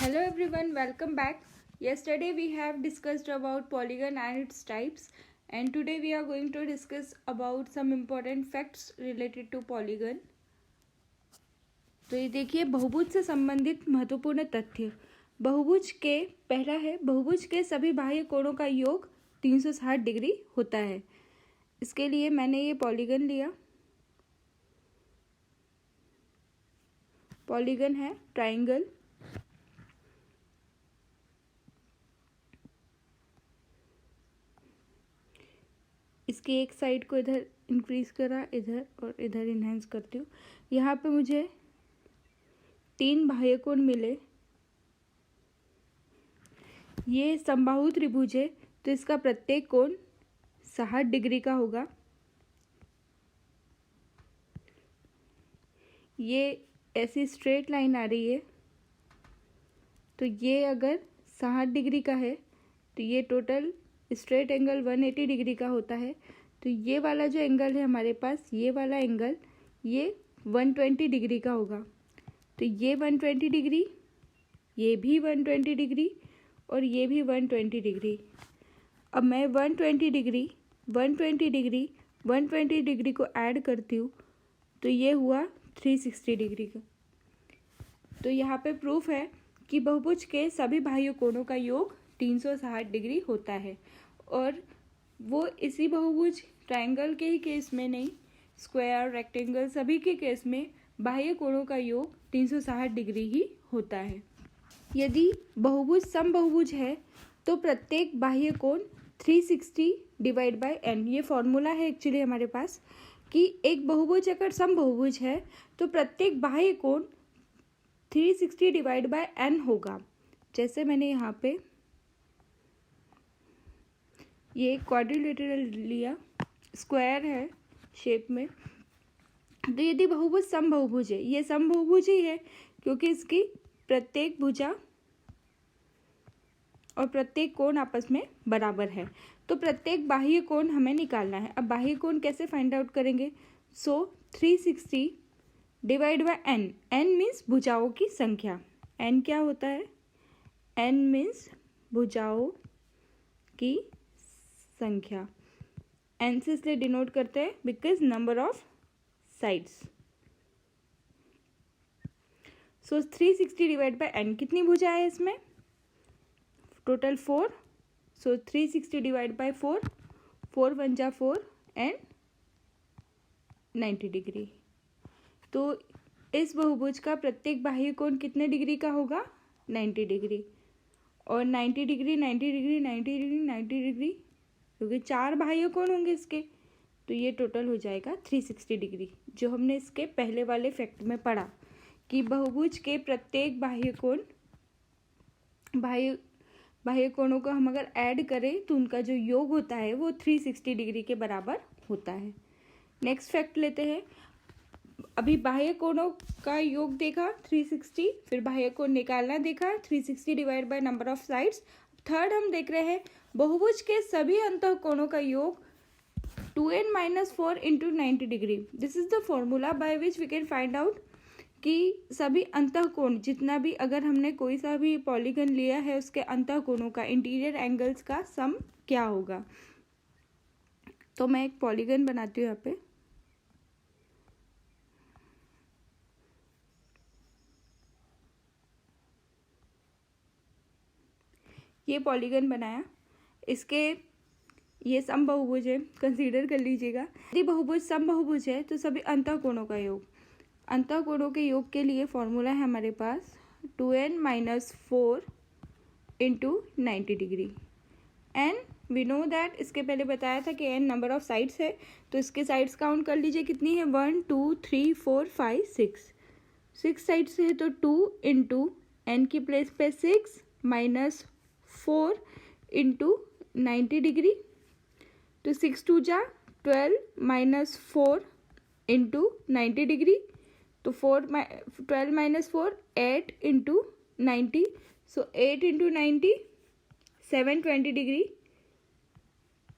Hello everyone, welcome back. Yesterday we have discussed about polygon and its types, and today we are going to discuss about some important facts related to polygon. तो ये देखिए बहुभुज से संबंधित महत्वपूर्ण तथ्य। बहुभुज के पहला है बहुभुज के सभी बाह्य कोणों का योग 360 डिग्री होता है। इसके लिए मैंने ये पॉलीगन लिया। पॉलीगन है ट्राइंगल। इसकी एक साइड को इधर इंक्रीज करा, इधर और इधर इन्हेंस करती हूँ। यहाँ पे मुझे 3 बाह्य कोण मिले। ये समबाहु त्रिभुज है तो इसका प्रत्येक कोण 60 डिग्री का होगा। ये ऐसी स्ट्रेट लाइन आ रही है तो ये अगर 60 डिग्री का है तो ये टोटल स्ट्रेट एंगल 180 डिग्री का होता है। तो ये वाला जो एंगल है हमारे पास, ये वाला एंगल ये 120 डिग्री का होगा। तो ये 120 डिग्री, ये भी 120 डिग्री और ये भी 120 डिग्री। अब मैं 120 डिग्री 120 डिग्री 120 डिग्री को ऐड करती हूँ तो ये हुआ 360 डिग्री का। तो यहाँ पे प्रूफ है कि बहुभुज के सभी बाह्य कोणों का योग 360 डिग्री होता है। और वो इसी बहुभुज ट्रायंगल के ही केस में नहीं, स्क्वायर, रेक्टेंगल सभी के केस में बाह्य कोणों का योग 360 डिग्री ही होता है। यदि बहुभुज समबाहुभुज है तो प्रत्येक बाह्य कोण 360 डिवाइड बाय n, ये फॉर्मूला है एक्चुअली हमारे पास कि एक बहुभुज अगर समबाहुभुज है तो प्रत्येक बाह्य कोण 360 डिवाइड बाय n होगा। जैसे मैंने यहाँ पे ये क्वाड्रिलेटरल लिया, स्क्वायर है शेप में। तो यदि बहुभुज समबाहुभुज है, ये समबाहुभुज ही है क्योंकि इसकी प्रत्येक भुजा और प्रत्येक कोण आपस में बराबर है। तो प्रत्येक बाह्य कोण हमें निकालना है। अब बाह्य कोण कैसे फाइंड आउट करेंगे? 360 divide by n, n means भुजाओं की संख्या। n क्या होता है? n मीन्स भुजाओं की संख्या। n से इसलिए डिनोट करते हैं because number of sides. So 360 divide by n, कितनी भुजा है इसमें? टोटल 4। सो 360 डिवाइड बाय 4, 4 1 जा 4 एंड 90 डिग्री। तो इस बहुभुज का प्रत्येक बाह्य कोण कितने डिग्री का होगा? 90 डिग्री। और 90 डिग्री 90 डिग्री 90 डिग्री 90 डिग्री, क्योंकि 4 बाह्य कोण होंगे इसके, तो ये टोटल हो जाएगा 360 डिग्री, जो हमने इसके पहले वाले फैक्ट में पढ़ा कि बहुभुज के प्रत्येक बाह्य कोणों को हम अगर ऐड करें तो उनका जो योग होता है वो 360 डिग्री के बराबर होता है। नेक्स्ट फैक्ट लेते हैं। अभी बाह्य कोणों का योग देखा 360, फिर बाह्य कोण निकालना देखा 360 divide by number of sides. Third हम देख रहे हैं बहुभुज के सभी अंतः कोणों का योग 2n-4 into 90 degree. This is the formula by which we can find out कि सभी अंतः कोण, जितना भी अगर हमने कोई सा भी पॉलीगन लिया है उसके अंतः कोणों का, इंटीरियर एंगल्स का सम क्या होगा। तो मैं एक पॉलीगन बनाती हूँ यहाँ पे। ये पॉलीगन बनाया, इसके ये समबाहुभुज है, कंसीडर कर लीजिएगा। यदि बहुभुज समबाहुभुज है तो सभी अंतः कोणों का योग, अंतः कोणों के योग के लिए फॉर्मूला है हमारे पास 2n-4 into 90 degree. And we know that, इसके पहले बताया था कि n नंबर ऑफ साइड्स है, तो इसके साइड्स काउंट कर लीजिए कितनी है, 1 2 3 4 5 6 साइड्स है तो 2 इंटू n की प्लेस पे 6 माइनस 4 इंटू 90 डिग्री। तो 6 2 जा 12 माइनस 4 इंटू 90 डिग्री। तो 12 माइनस 4 8 इंटू 90। सो 8 इंटू 90 720 डिग्री।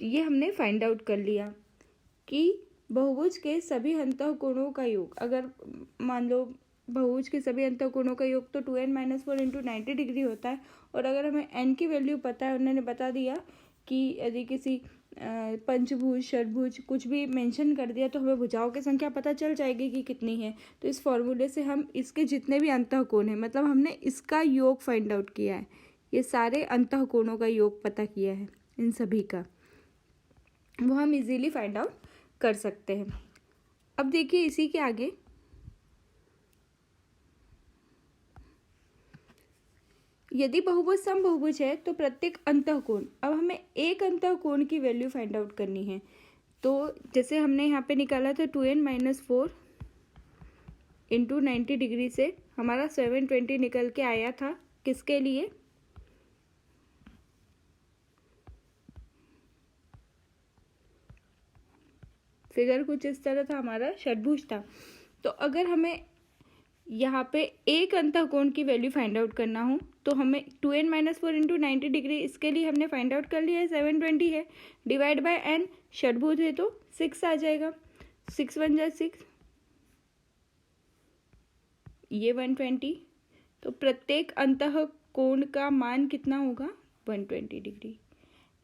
ये हमने फाइंड आउट कर लिया कि बहुभुज के सभी अंतः कोणों का योग, अगर मान लो बहुभुज के सभी अंतःकोणों का योग तो 2n-4 इंटू 90 डिग्री होता है। और अगर हमें n की वैल्यू पता है, उन्होंने बता दिया कि यदि किसी पंचभुज षटभुज कुछ भी मेंशन कर दिया तो हमें भुजाओं की संख्या पता चल जाएगी कि कितनी है। तो इस फॉर्मूले से हम इसके जितने भी अंतःकोण हैं, मतलब हमने इसका योग फाइंड आउट किया है, ये सारे अंतःकोणों का योग पता किया है, इन सभी का वो हम इजीली फाइंड आउट कर सकते हैं। अब देखिए इसी के आगे यदि बहुभुज समबहुभुज है तो प्रत्येक अंतःकोण, अब हमें एक अंतःकोण की वैल्यू फाइंड आउट करनी है। तो जैसे हमने यहाँ पे निकाला था 2n-4 इंटू 90 डिग्री से हमारा 720 निकल के आया था। किसके लिए? फिगर कुछ इस तरह था, हमारा षटभुज था। तो अगर हमें यहाँ पे एक अंतःकोण की वैल्यू फाइंड आउट करना हो तो हमें 2n-4 इंटू 90 डिग्री, इसके लिए हमने फाइंड आउट कर लिया है 720 है, डिवाइड बाय n, षटभुज है तो 6 आ जाएगा, 6 1 जा 6, ये 120। तो प्रत्येक अंतःकोण का मान कितना होगा? 120 डिग्री।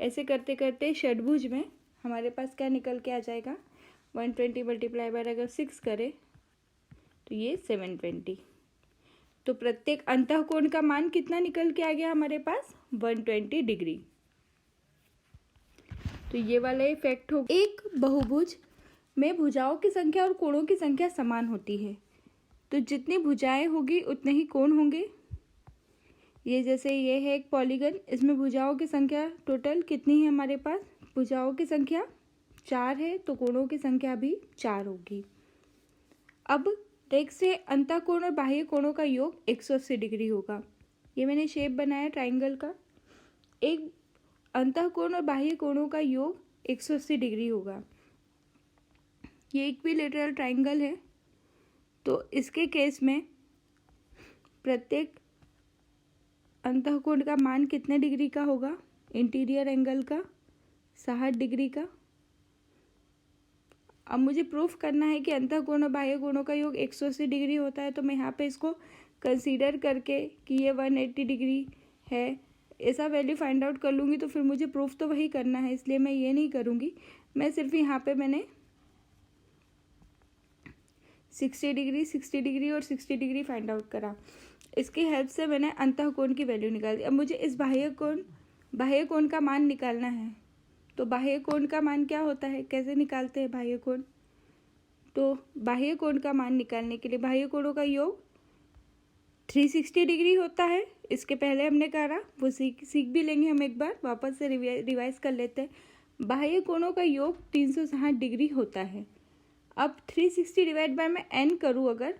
ऐसे करते करते षटभुज में हमारे पास क्या निकल के आ जाएगा? 120 मल्टीप्लाई बाय अगर 6 करें तो ये 720। तो प्रत्येक अंतःकोण का मान कितना निकल के आ गया हमारे पास? 120 डिग्री। तो ये वाला इफेक्ट हो। एक बहुभुज में भुजाओं की संख्या और कोणों की संख्या समान होती है, तो जितनी भुजाएं होगी उतने ही कोण होंगे। ये जैसे ये है एक पॉलीगन, इसमें भुजाओं की संख्या टोटल कितनी है हमारे पास? भुजाओं की संख्या 4 है, तो कोणों की संख्या भी 4 होगी। अब नेक्स्ट है अंतःकोण और बाह्य कोणों का योग 180 डिग्री होगा। ये मैंने शेप बनाया ट्राइंगल का। एक अंतःकोण और बाह्य कोणों का योग 180 डिग्री होगा। ये इक्विलैटरल ट्राइंगल है, तो इसके केस में प्रत्येक अंतःकोण का मान कितने डिग्री का होगा? इंटीरियर एंगल का 60 डिग्री का। अब मुझे प्रूफ करना है कि अंतःकोण और बाह्य कोणों का योग 180 डिग्री होता है, तो मैं यहाँ पे इसको कंसीडर करके कि ये 180 डिग्री है, ऐसा वैल्यू फाइंड आउट कर लूँगी, तो फिर मुझे प्रूफ तो वही करना है, इसलिए मैं ये नहीं करूँगी। मैं सिर्फ यहाँ पे मैंने 60 डिग्री और 60 डिग्री फाइंड आउट करा। इसकी हेल्प से मैंने अंतःकोण की वैल्यू निकाल दी। अब मुझे इस बाह्य कोण का मान निकालना है। तो बाह्य कोण का मान क्या होता है, कैसे निकालते हैं बाह्य कोण? तो बाह्य कोण का मान निकालने के लिए बाह्य कोणों का योग 360 डिग्री होता है। इसके पहले हमने करा, वो सीख भी लेंगे हम, एक बार वापस से रिवाइज कर लेते हैं। बाह्य कोणों का योग 360 डिग्री होता है। अब 360 डिवाइड बाय मैं n करूँ, अगर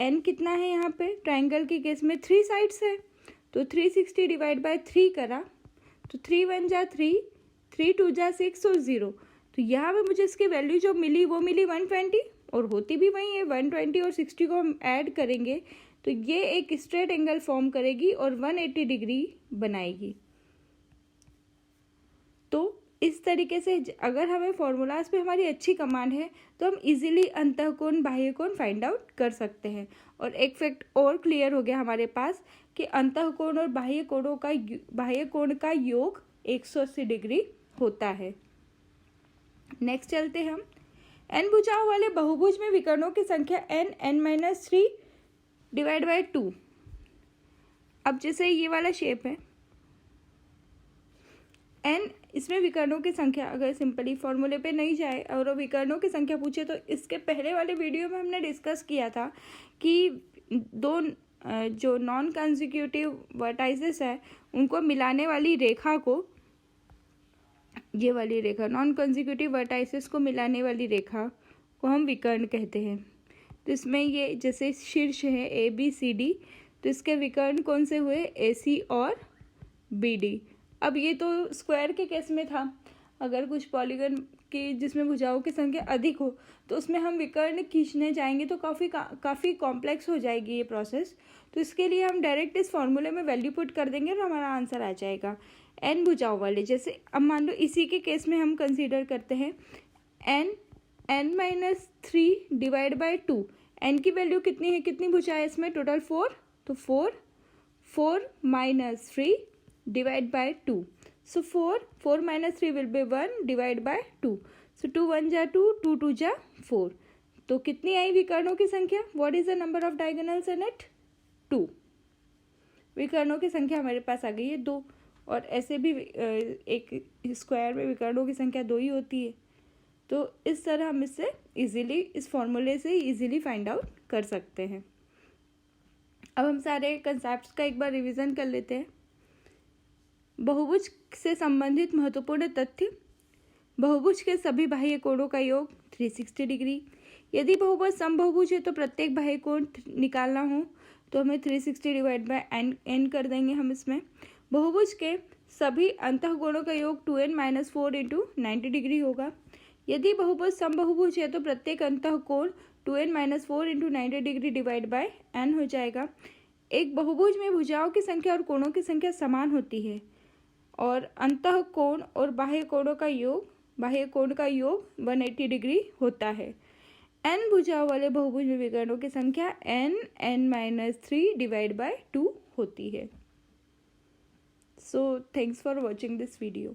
n कितना है यहाँ पे ट्राइंगल के केस में 3 साइड्स है, तो 360 डिवाइड बाय 3 करा तो 3 1 जा 3, 3 2 जा 6 और 0। तो यहाँ पे मुझे इसकी वैल्यू जो मिली वो मिली 120, और होती भी वही है। 120 और 60 को हम ऐड करेंगे तो ये एक स्ट्रेट एंगल फॉर्म करेगी और 180 डिग्री बनाएगी। तो इस तरीके से अगर हमें फॉर्मूलाज पे हमारी अच्छी कमांड है तो हम इजीली अंतःकोण बाह्य कोण फाइंड आउट कर सकते हैं। और एक फैक्ट और क्लियर हो गया हमारे पास कि अंतःकोण और बाह्य कोण का योग 180 डिग्री होता है। नेक्स्ट चलते हम। n भुजाओं वाले बहुभुज में विकर्णों की संख्या n-3 डिवाइड बाय 2। अब जैसे ये वाला शेप है, n इसमें विकर्णों की संख्या, अगर सिंपली फॉर्मूले पे नहीं जाए और विकर्णों की संख्या पूछे तो इसके पहले वाले वीडियो में हमने डिस्कस किया था कि दो जो नॉन कंसेक्यूटिव वर्टाइसेस है उनको मिलाने वाली रेखा को, ये वाली रेखा नॉन कंसेक्यूटिव वर्टाइसेस को मिलाने वाली रेखा को हम विकर्ण कहते हैं। तो इसमें ये जैसे शीर्ष है ABCD, तो इसके विकर्ण कौन से हुए? AC और BD। अब ये तो स्क्वायर के केस में था, अगर कुछ पॉलीगन की जिसमें भुजाओं की संख्या अधिक हो तो उसमें हम विकर्ण खींचने जाएंगे तो काफ़ी कॉम्प्लेक्स हो जाएगी ये प्रोसेस। तो इसके लिए हम डायरेक्ट इस फॉर्मूले में वैल्यू पुट कर देंगे और हमारा आंसर आ जाएगा। n भुजाओं वाले, जैसे अब मान लो इसी के केस में हम कंसीडर करते हैं n-3 डिवाइड बाय 2। एन की वैल्यू कितनी है, कितनी भुजाएं इसमें, टोटल 4, तो 4 minus 3 divide by 2, so 4 minus 3 will be 1 divide by 2, सो 2 1 जा 2, 2 2 जा 4, तो कितनी आई विकर्णों की संख्या, what is the number of diagonals in it, 2। विकर्णों की संख्या हमारे पास आ गई है 2, और ऐसे भी एक स्क्वायर में विकर्णों की संख्या 2 ही होती है, तो इस तरह हम इससे इजीली, इस फॉर्मूले से इजीली फाइंड आउट कर सकते हैं। अब हम सारे कंसेप्ट्स का एक बार रिवीजन कर लेते हैं। बहुभुज से संबंधित महत्वपूर्ण तथ्य, बहुभुज के सभी बाह्य कोणों का योग 360 डिग्री। यदि बहुभुज समबहुभुज है तो प्रत्येक बाह्य कोण निकालना हो तो हमें 360 डिवाइड बाय n कर देंगे हम इसमें। बहुभुज के सभी अंतःकोणों का योग 2n-4 इंटू 90 डिग्री होगा। यदि बहुभुज समबहुभुज है तो प्रत्येक अंतःकोण 2n-4 into 90 degree divide by n हो जाएगा। एक बहुभुज में भुजाओं की संख्या और कोणों की संख्या समान होती है और अंतःकोण और बाह्य कोणों का योग, बाह्य कोण का योग 180 डिग्री होता है। n भुजाओं वाले बहुभुज में विकर्णों की संख्या n-3 डिवाइड बाय 2 होती है। So thanks for watching this video.